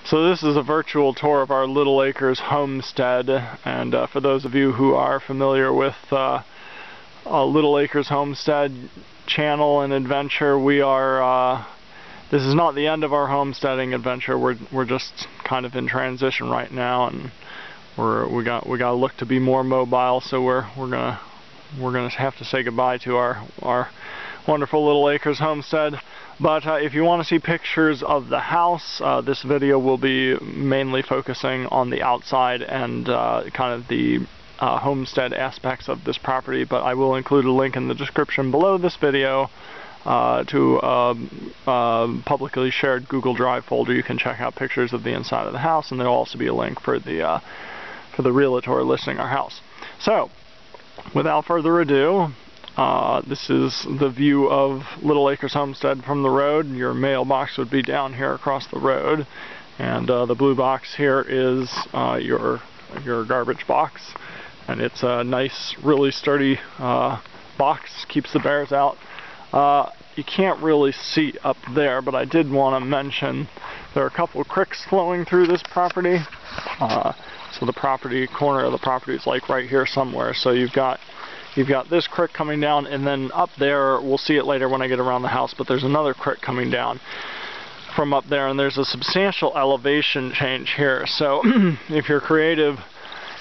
So this is a virtual tour of our Little Acres homestead, and for those of you who are familiar with Little Acres homestead channel and adventure, we are this is not the end of our homesteading adventure. We're just kind of in transition right now, and we got to look to be more mobile. So we're gonna have to say goodbye to our wonderful Little Acres homestead. But if you want to see pictures of the house, this video will be mainly focusing on the outside and kind of the homestead aspects of this property. But I will include a link in the description below this video to a publicly shared Google Drive folder. You can check out pictures of the inside of the house, and there will also be a link for the realtor listing our house. So, without further ado, this is the view of Little Acres homestead from the road. Your mailbox would be down here across the road, and the blue box here is your garbage box, and it's a nice, really sturdy box, keeps the bears out. You can't really see up there, but I did want to mention there are a couple of creeks flowing through this property. So the corner of the property is like right here somewhere. So you've got this creek coming down, and then up there, we'll see it later when I get around the house, but there's another creek coming down from up there, and there's a substantial elevation change here. So if you're creative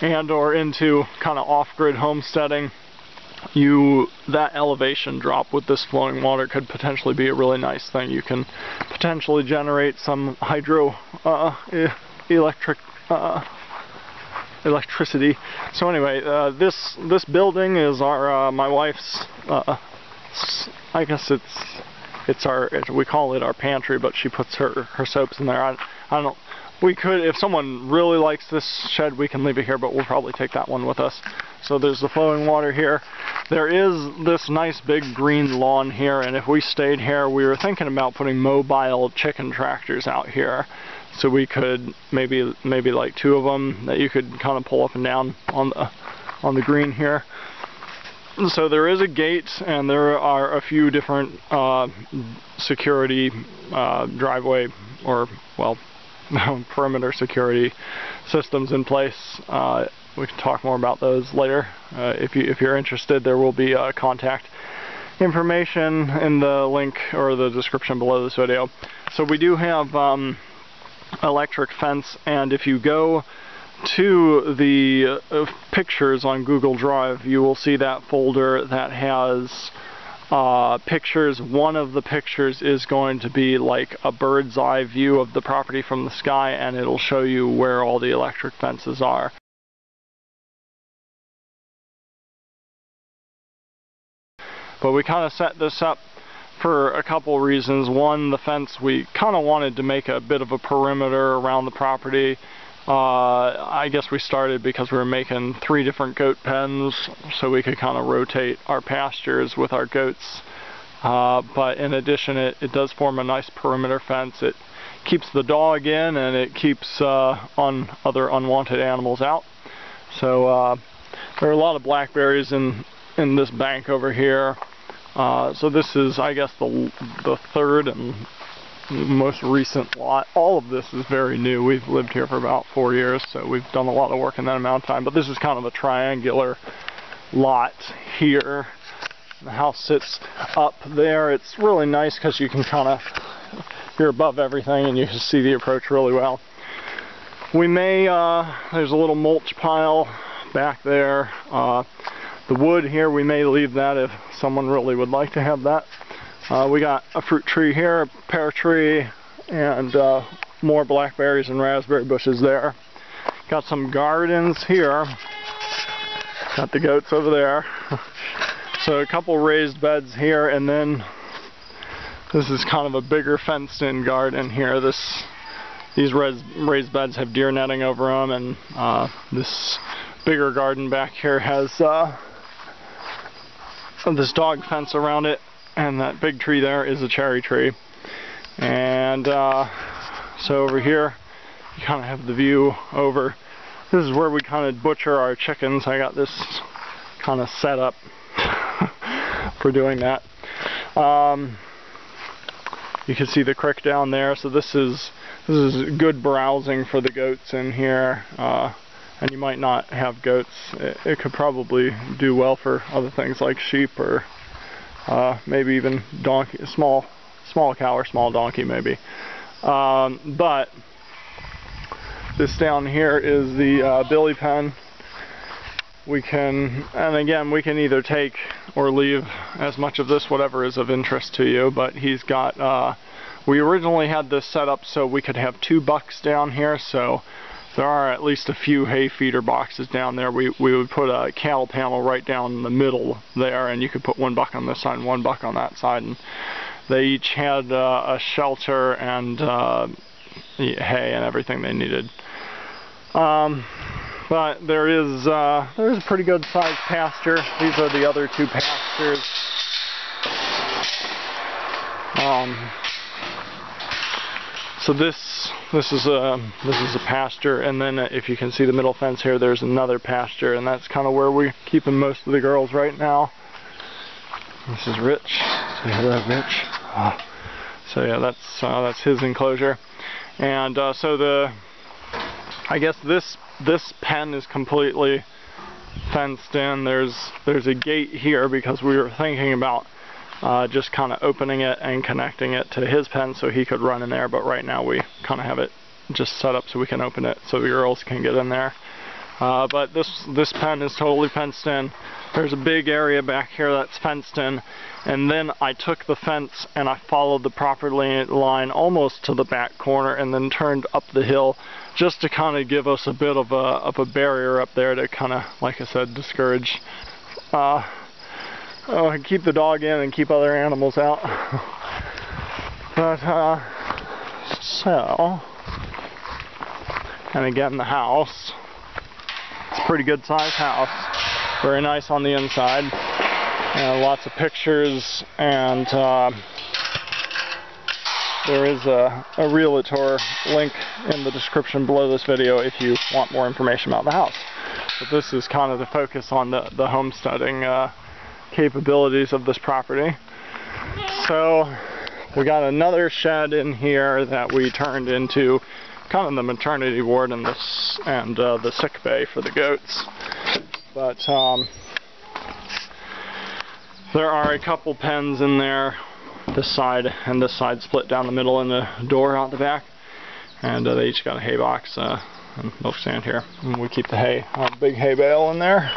and or into kind of off-grid homesteading, that elevation drop with this flowing water could potentially be a really nice thing. You can potentially generate some electricity. So anyway, this building is my wife's. I guess we call it our pantry, but she puts her soaps in there. I don't. We could, if someone really likes this shed, we can leave it here, but we'll probably take that one with us. So there's the flowing water here. There is this nice big green lawn here, and if we stayed here, we were thinking about putting mobile chicken tractors out here. So we could maybe like 2 of them that you could kind of pull up and down on the green here. So there is a gate, and there are a few different security driveway perimeter security systems in place. We can talk more about those later. If you're interested, there will be contact information in the link or the description below this video. So we do have electric fence, and if you go to the pictures on Google Drive, you will see that folder that has pictures. One of the pictures is going to be like a bird's eye view of the property from the sky, and it'll show you where all the electric fences are. But we kind of set this up for a couple reasons. One, the fence, we kind of wanted to make a bit of a perimeter around the property. I guess we started because we were making 3 different goat pens, so we could kind of rotate our pastures with our goats. But in addition, it does form a nice perimeter fence. It keeps the dog in, and it keeps other unwanted animals out. So there are a lot of blackberries in this bank over here. So this is, I guess, the third and most recent lot. All of this is very new. We've lived here for about 4 years, so we've done a lot of work in that amount of time. But this is kind of a triangular lot here. The house sits up there. It's really nice because you can kind of, you're above everything and you can see the approach really well. We may, there's a little mulch pile back there. The wood here, we may leave that if someone really would like to have that. We got a fruit tree here, a pear tree, and more blackberries and raspberry bushes there. Got some gardens here. Got the goats over there. So a couple raised beds here, and then this is kind of a bigger fenced-in garden here. These raised beds have deer netting over them, and this bigger garden back here has this dog fence around it, and that big tree there is a cherry tree. And so over here you kind of have the view over. This is where we kind of butcher our chickens. I got this kind of set up for doing that. You can see the creek down there. So this is this is good browsing for the goats in here. And you might not have goats. It could probably do well for other things like sheep or maybe even donkey, small cow or small donkey maybe. But this down here is the billy pen. We can, and again, we can either take or leave as much of this, whatever is of interest to you, but he's got, we originally had this set up so we could have 2 bucks down here, so there are at least a few hay feeder boxes down there. We would put a cattle panel right down the middle there, and you could put 1 buck on this side and 1 buck on that side, and they each had a shelter and hay and everything they needed. But there is a pretty good sized pasture. These are the other 2 pastures. So this is a pasture, and then if you can see the middle fence here, there's another pasture, and that's kind of where we're keeping most of the girls right now. This is Rich. Say hello, Rich. So yeah, that's his enclosure, and so I guess this pen is completely fenced in. There's a gate here because we were thinking about just kind of opening it and connecting it to his pen so he could run in there, but right now we kind of have it just set up so we can open it so the girls can get in there. But this pen is totally fenced in. There's a big area back here that's fenced in, and then I took the fence and I followed the property line almost to the back corner and then turned up the hill just to kind of give us a bit of a barrier up there to kind of, like I said, discourage keep the dog in and keep other animals out. But so, and again, the house, it's a pretty good sized house, very nice on the inside, lots of pictures, and there is a realtor link in the description below this video if you want more information about the house. But this is kind of the focus on the homesteading capabilities of this property. So we got another shed in here that we turned into kind of the maternity ward and the sick bay for the goats. But there are a couple pens in there, this side and this side split down the middle, and a door out the back, and they each got a hay box and milk stand here, and we keep the hay on a big hay bale in there.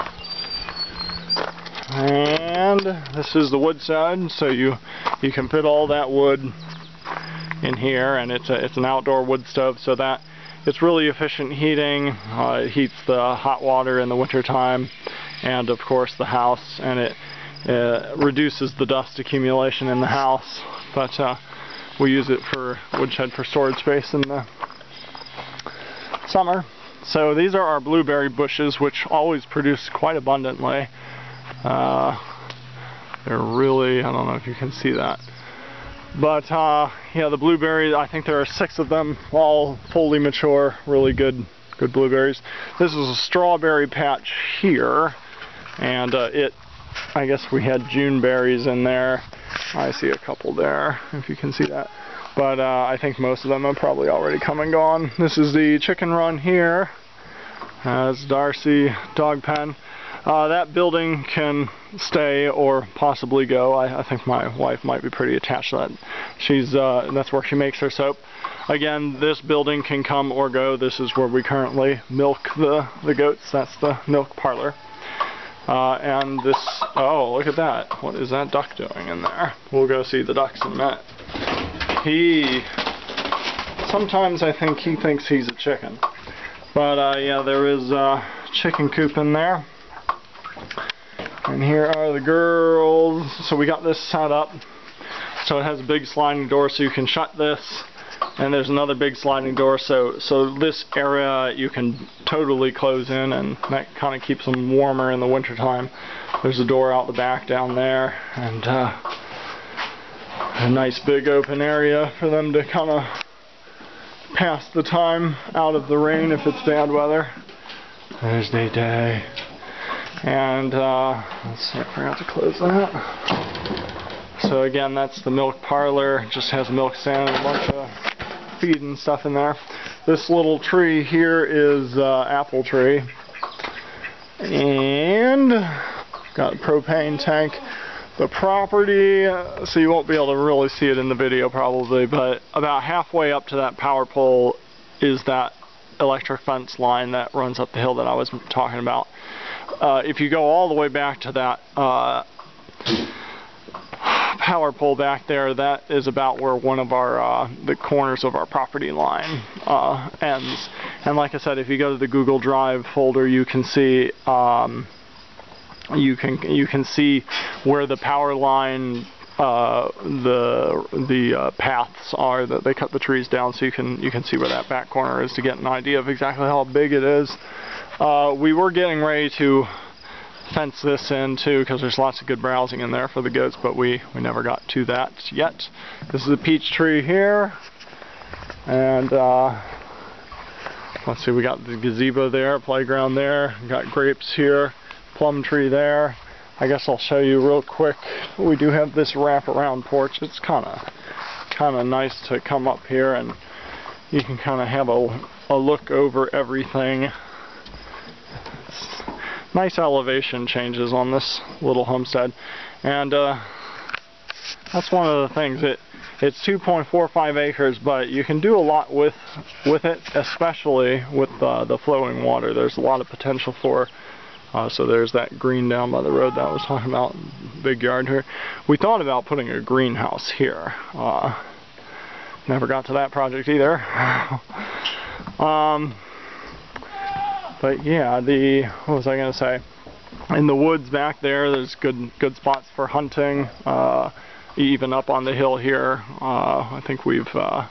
And this is the wood side, so you can fit all that wood in here, and it's an outdoor wood stove, so that it's really efficient heating. It heats the hot water in the winter time, and of course the house, and it reduces the dust accumulation in the house. But we use it for woodshed for storage space in the summer. So these are our blueberry bushes, which always produce quite abundantly. They're really, I don't know if you can see that, but yeah, the blueberries, I think there are 6 of them, all fully mature, really good blueberries. This is a strawberry patch here, and I guess we had June berries in there. I see a couple there, if you can see that, but I think most of them have probably already come and gone. This is the chicken run here. It's Darcy dog pen. That building can stay or possibly go. I think my wife might be pretty attached to that. That's where she makes her soap. Again, this building can come or go. This is where we currently milk the goats. That's the milk parlor. And this, oh, look at that. What is that duck doing in there? We'll go see the ducks in a minute. Sometimes I think he thinks he's a chicken. But yeah, there is a chicken coop in there. And here are the girls. So we got this set up so it has a big sliding door so you can shut this, and there's another big sliding door so this area you can totally close in, and that kind of keeps them warmer in the winter time. There's a door out the back down there, and a nice big open area for them to kind of pass the time out of the rain if it's bad weather. Thursday day. And let's see, I forgot to close that. So again, that's the milk parlor. It just has a milk stand and a bunch of feed and stuff in there. This little tree here is apple tree. And got a propane tank. The property, so you won't be able to really see it in the video probably, but about halfway up to that power pole is that electric fence line that runs up the hill that I was talking about. If you go all the way back to that power pole back there, that is about where one of our the corners of our property line ends. And like I said, if you go to the Google Drive folder, you can see you can see where the power line the paths are that they cut the trees down, so you can see where that back corner is to get an idea of exactly how big it is. We were getting ready to fence this in too, because there's lots of good browsing in there for the goats, but we never got to that yet. This is a peach tree here, and let's see, we got the gazebo there, playground there, we got grapes here, plum tree there. I guess I'll show you real quick. We do have this wraparound porch. It's kind of nice to come up here and you can kind of have a look over everything. It's nice elevation changes on this little homestead, and that's one of the things. It's 2.45 acres, but you can do a lot with it, especially with the flowing water. There's a lot of potential for. So there's that green down by the road that I was talking about, big yard here. We thought about putting a greenhouse here. Never got to that project either. But yeah, what was I going to say? In the woods back there, there's good spots for hunting. Even up on the hill here, I think we've had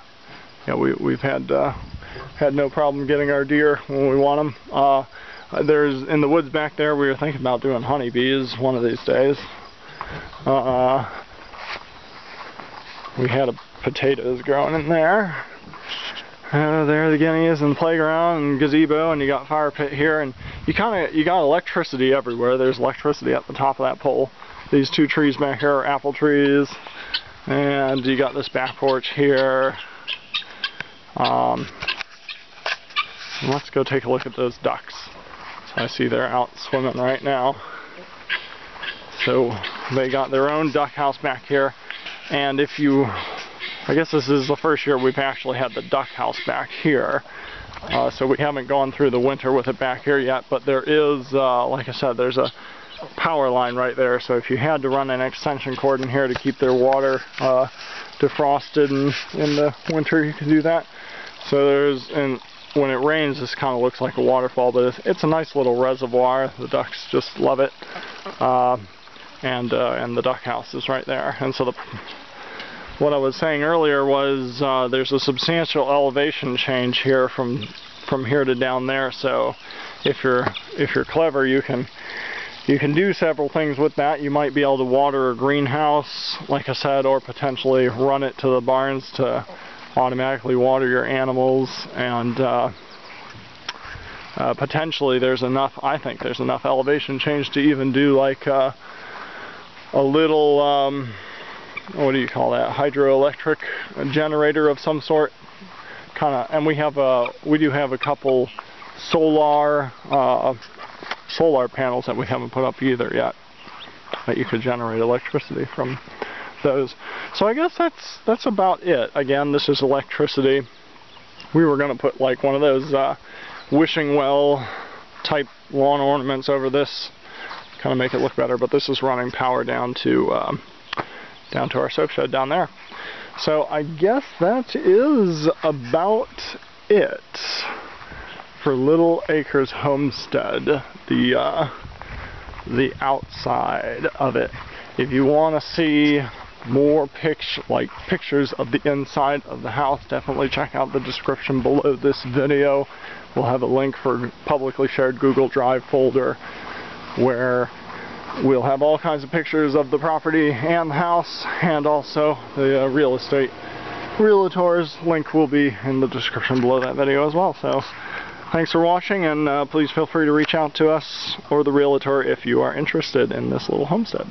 no problem getting our deer when we want them. There's in the woods back there, we were thinking about doing honeybees one of these days. We had potatoes growing in there. There the guineas and the playground and gazebo, and you got fire pit here, and you got electricity everywhere. There's electricity at the top of that pole. These two trees back here are apple trees, and you got this back porch here. Let's go take a look at those ducks. I see they're out swimming right now. So they got their own duck house back here, and I guess this is the first year we've actually had the duck house back here. So we haven't gone through the winter with it back here yet, but there is, like I said, there's a power line right there, so if you had to run an extension cord in here to keep their water defrosted in the winter, you can do that. So when it rains, this kind of looks like a waterfall, but it's a nice little reservoir. The ducks just love it, and the duck house is right there. And so what I was saying earlier was there's a substantial elevation change here from here to down there. So if you're clever, you can do several things with that. You might be able to water a greenhouse, like I said, or potentially run it to the barns to automatically water your animals, and potentially I think there's enough elevation change to even do like a little what do you call that, hydroelectric generator of some sort, and we do have a couple solar panels that we haven't put up either yet, that you could generate electricity from those. So I guess that's about it. Again, this is electricity. We were going to put like one of those wishing well type lawn ornaments over this, kind of make it look better, but this is running power down to our soak shed down there. So I guess that is about it for Little Acres Homestead, the outside of it. If you want to see more pictures of the inside of the house, definitely check out the description below this video. We'll have a link for publicly shared Google Drive folder where we'll have all kinds of pictures of the property and the house, and also the real estate realtor's link will be in the description below that video as well. So thanks for watching, and please feel free to reach out to us or the realtor if you are interested in this little homestead.